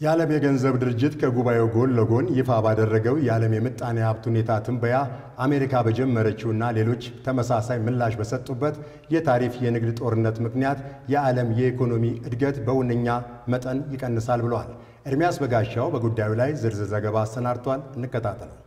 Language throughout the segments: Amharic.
የዓለም የገንዘብ ድርጅት ከጉባኤው ጎን ለጎን ይፋ ባደረገው የዓለም የምጣኔ ሀብት ሁኔታ ትንበያ አሜሪካ በጀመረችውና ሌሎች ተመሳሳይ ምላሽ በሰጡበት የታሪፍ የንግድ ጦርነት ምክንያት የዓለም የኢኮኖሚ እድገት በውነኛ መጠን ይቀንሳል ብለዋል። ኤርሚያስ በጋሻው በጉዳዩ ላይ ዝርዝር ዘገባ አሰናድቷል። እንከታተለው።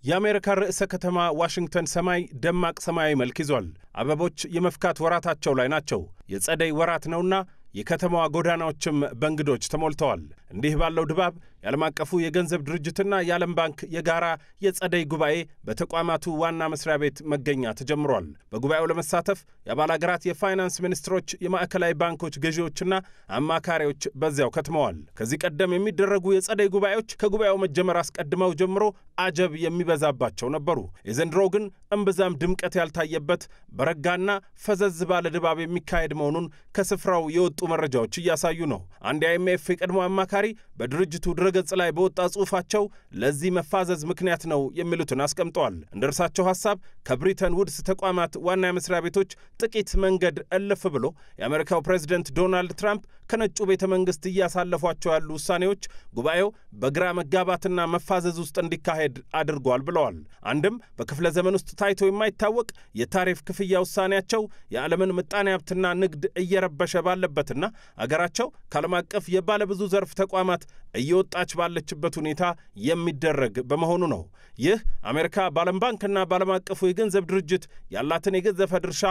የአሜሪካ ርዕሰ ከተማ ዋሽንግተን ሰማይ ደማቅ ሰማያዊ መልክ ይዟል። አበቦች የመፍካት ወራታቸው ላይ ናቸው። የጸደይ ወራት ነውና የከተማዋ ጎዳናዎችም በእንግዶች ተሞልተዋል። እንዲህ ባለው ድባብ የዓለም አቀፉ የገንዘብ ድርጅትና የዓለም ባንክ የጋራ የጸደይ ጉባኤ በተቋማቱ ዋና መስሪያ ቤት መገኛ ተጀምሯል። በጉባኤው ለመሳተፍ የአባል አገራት የፋይናንስ ሚኒስትሮች፣ የማዕከላዊ ባንኮች ገዢዎችና አማካሪዎች በዚያው ከትመዋል። ከዚህ ቀደም የሚደረጉ የጸደይ ጉባኤዎች ከጉባኤው መጀመር አስቀድመው ጀምሮ አጀብ የሚበዛባቸው ነበሩ። የዘንድሮው ግን እምብዛም ድምቀት ያልታየበት በረጋና ፈዘዝ ባለ ድባብ የሚካሄድ መሆኑን ከስፍራው የወጡ መረጃዎች እያሳዩ ነው። አንድ የአይኤምኤፍ የቀድሞ አማካሪ በድርጅቱ ድረገጽ ላይ በወጣ ጽሑፋቸው ለዚህ መፋዘዝ ምክንያት ነው የሚሉትን አስቀምጠዋል። እንደ እርሳቸው ሐሳብ ከብሪተን ውድስ ተቋማት ዋና መስሪያ ቤቶች ጥቂት መንገድ እልፍ ብሎ የአሜሪካው ፕሬዝደንት ዶናልድ ትራምፕ ከነጩ ቤተ መንግስት እያሳለፏቸው ያሉ ውሳኔዎች ጉባኤው በግራ መጋባትና መፋዘዝ ውስጥ እንዲካሄድ አድርጓል ብለዋል። አንድም በክፍለ ዘመን ውስጥ ታይቶ የማይታወቅ የታሪፍ ክፍያ ውሳኔያቸው የዓለምን ምጣኔ ሀብትና ንግድ እየረበሸ ባለበትና አገራቸው ከዓለም አቀፍ የባለብዙ ዘርፍ ተቋማት እየወጣች ባለችበት ሁኔታ የሚደረግ በመሆኑ ነው። ይህ አሜሪካ በዓለም ባንክና በዓለም አቀፉ የገንዘብ ድርጅት ያላትን የገዘፈ ድርሻ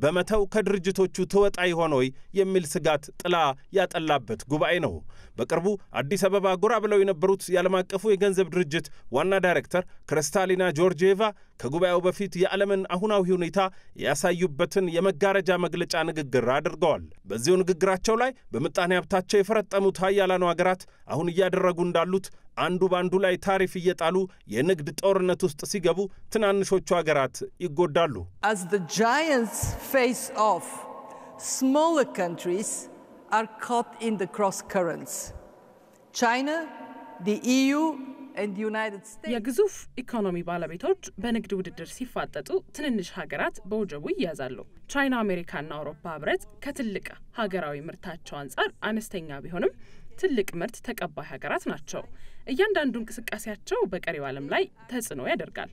በመተው ከድርጅቶቹ ትወጣ ይሆን ወይ የሚል ስጋት ጥላ ያጠላበት ጉባኤ ነው። በቅርቡ አዲስ አበባ ጎራ ብለው የነበሩት የዓለም አቀፉ የገንዘብ ድርጅት ዋና ዳይሬክተር ክሪስታሊና ጆርጂዬቫ ከጉባኤው በፊት የዓለምን አሁናዊ ሁኔታ ያሳዩበትን የመጋረጃ መግለጫ ንግግር አድርገዋል። በዚሁ ንግግራቸው ላይ በምጣኔ ሀብታቸው የፈረጠሙት ሀያላኑ ሀገራት አሁን እያደረጉ እንዳሉት አንዱ ባንዱ ላይ ታሪፍ እየጣሉ የንግድ ጦርነት ውስጥ ሲገቡ ትናንሾቹ ሀገራት ይጎዳሉ። As the giants face off, smaller countries are caught in the cross currents. China, the EU and the United States. የግዙፍ ኢኮኖሚ ባለቤቶች በንግድ ውድድር ሲፋጠጡ ትንንሽ ሀገራት በወጀቡ ይያዛሉ። ቻይና፣ አሜሪካና አውሮፓ ህብረት ከትልቅ ሀገራዊ ምርታቸው አንጻር አነስተኛ ቢሆንም ትልቅ ምርት ተቀባይ ሀገራት ናቸው። እያንዳንዱ እንቅስቃሴያቸው በቀሪው ዓለም ላይ ተጽዕኖ ያደርጋል።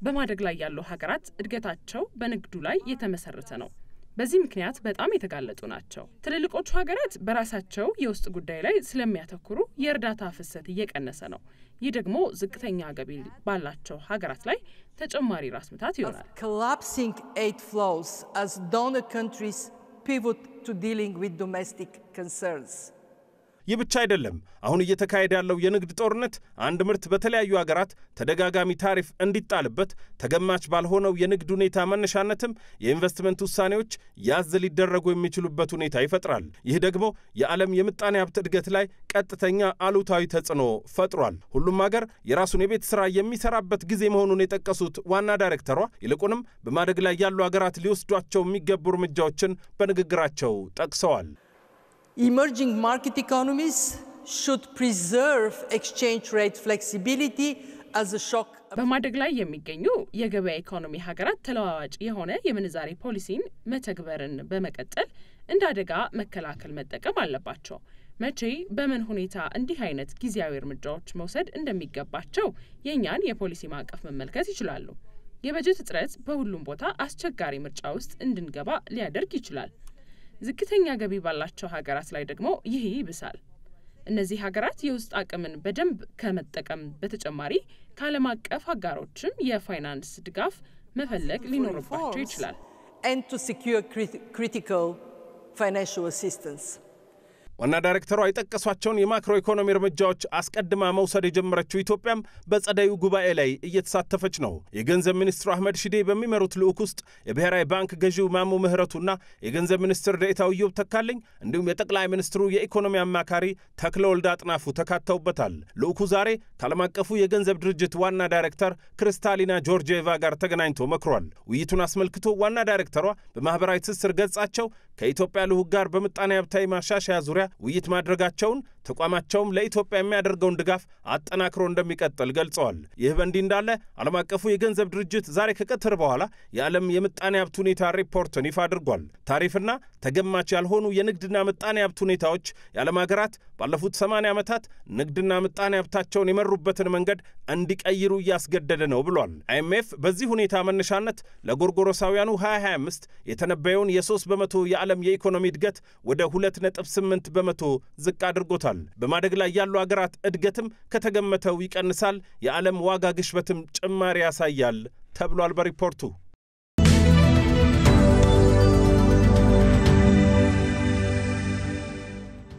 በማደግ ላይ ያሉ ሀገራት እድገታቸው በንግዱ ላይ የተመሰረተ ነው። በዚህ ምክንያት በጣም የተጋለጡ ናቸው። ትልልቆቹ ሀገራት በራሳቸው የውስጥ ጉዳይ ላይ ስለሚያተኩሩ የእርዳታ ፍሰት እየቀነሰ ነው። ይህ ደግሞ ዝቅተኛ ገቢ ባላቸው ሀገራት ላይ ተጨማሪ ራስ ምታት ይሆናል። Collapsing aid flows as donor countries pivot to dealing with domestic concerns. ይህ ብቻ አይደለም። አሁን እየተካሄደ ያለው የንግድ ጦርነት አንድ ምርት በተለያዩ ሀገራት ተደጋጋሚ ታሪፍ እንዲጣልበት ተገማች ባልሆነው የንግድ ሁኔታ መነሻነትም የኢንቨስትመንት ውሳኔዎች ያዝ ሊደረጉ የሚችሉበት ሁኔታ ይፈጥራል። ይህ ደግሞ የዓለም የምጣኔ ሀብት እድገት ላይ ቀጥተኛ አሉታዊ ተጽዕኖ ፈጥሯል። ሁሉም ሀገር የራሱን የቤት ሥራ የሚሰራበት ጊዜ መሆኑን የጠቀሱት ዋና ዳይሬክተሯ ይልቁንም በማደግ ላይ ያሉ ሀገራት ሊወስዷቸው የሚገቡ እርምጃዎችን በንግግራቸው ጠቅሰዋል። Emerging market economies should preserve exchange rate flexibility as a shock. በማደግ ላይ የሚገኙ የገበያ ኢኮኖሚ ሀገራት ተለዋዋጭ የሆነ የምንዛሬ ፖሊሲን መተግበርን በመቀጠል እንደ አደጋ መከላከል መጠቀም አለባቸው። መቼ በምን ሁኔታ እንዲህ አይነት ጊዜያዊ እርምጃዎች መውሰድ እንደሚገባቸው የኛን የፖሊሲ ማዕቀፍ መመልከት ይችላሉ። የበጀት እጥረት በሁሉም ቦታ አስቸጋሪ ምርጫ ውስጥ እንድንገባ ሊያደርግ ይችላል። ዝቅተኛ ገቢ ባላቸው ሀገራት ላይ ደግሞ ይህ ይብሳል። እነዚህ ሀገራት የውስጥ አቅምን በደንብ ከመጠቀም በተጨማሪ ከዓለም አቀፍ አጋሮችም የፋይናንስ ድጋፍ መፈለግ ሊኖርባቸው ይችላል። And to secure critical financial assistance. ዋና ዳይሬክተሯ የጠቀሷቸውን የማክሮ ኢኮኖሚ እርምጃዎች አስቀድማ መውሰድ የጀመረችው ኢትዮጵያም በጸደዩ ጉባኤ ላይ እየተሳተፈች ነው። የገንዘብ ሚኒስትሩ አህመድ ሺዴ በሚመሩት ልዑክ ውስጥ የብሔራዊ ባንክ ገዢው ማሙ ምህረቱና የገንዘብ ሚኒስትር ዴኤታው ኢዮብ ተካልኝ እንዲሁም የጠቅላይ ሚኒስትሩ የኢኮኖሚ አማካሪ ተክለወልድ አጥናፉ ተካተውበታል። ልዑኩ ዛሬ ከዓለም አቀፉ የገንዘብ ድርጅት ዋና ዳይሬክተር ክሪስታሊና ጆርጂዬቫ ጋር ተገናኝቶ መክሯል። ውይይቱን አስመልክቶ ዋና ዳይሬክተሯ በማህበራዊ ትስስር ገጻቸው ከኢትዮጵያ ልዑክ ጋር በምጣኔ ሀብታዊ ማሻሻያ ዙሪያ ውይይት ማድረጋቸውን ተቋማቸውም ለኢትዮጵያ የሚያደርገውን ድጋፍ አጠናክሮ እንደሚቀጥል ገልጸዋል። ይህ በእንዲህ እንዳለ ዓለም አቀፉ የገንዘብ ድርጅት ዛሬ ከቀትር በኋላ የዓለም የምጣኔ ሀብት ሁኔታ ሪፖርትን ይፋ አድርጓል። ታሪፍና ተገማች ያልሆኑ የንግድና ምጣኔ ሀብት ሁኔታዎች የዓለም ሀገራት ባለፉት 80 ዓመታት ንግድና ምጣኔ ሀብታቸውን የመሩበትን መንገድ እንዲቀይሩ እያስገደደ ነው ብሏል። IMF በዚህ ሁኔታ መነሻነት ለጎርጎሮሳውያኑ 2025 የተነበየውን የ3% የዓለም የኢኮኖሚ እድገት ወደ 2.8% ዝቅ አድርጎታል። በማደግ ላይ ያሉ ሀገራት እድገትም ከተገመተው ይቀንሳል፣ የዓለም ዋጋ ግሽበትም ጭማሪ ያሳያል ተብሏል በሪፖርቱ።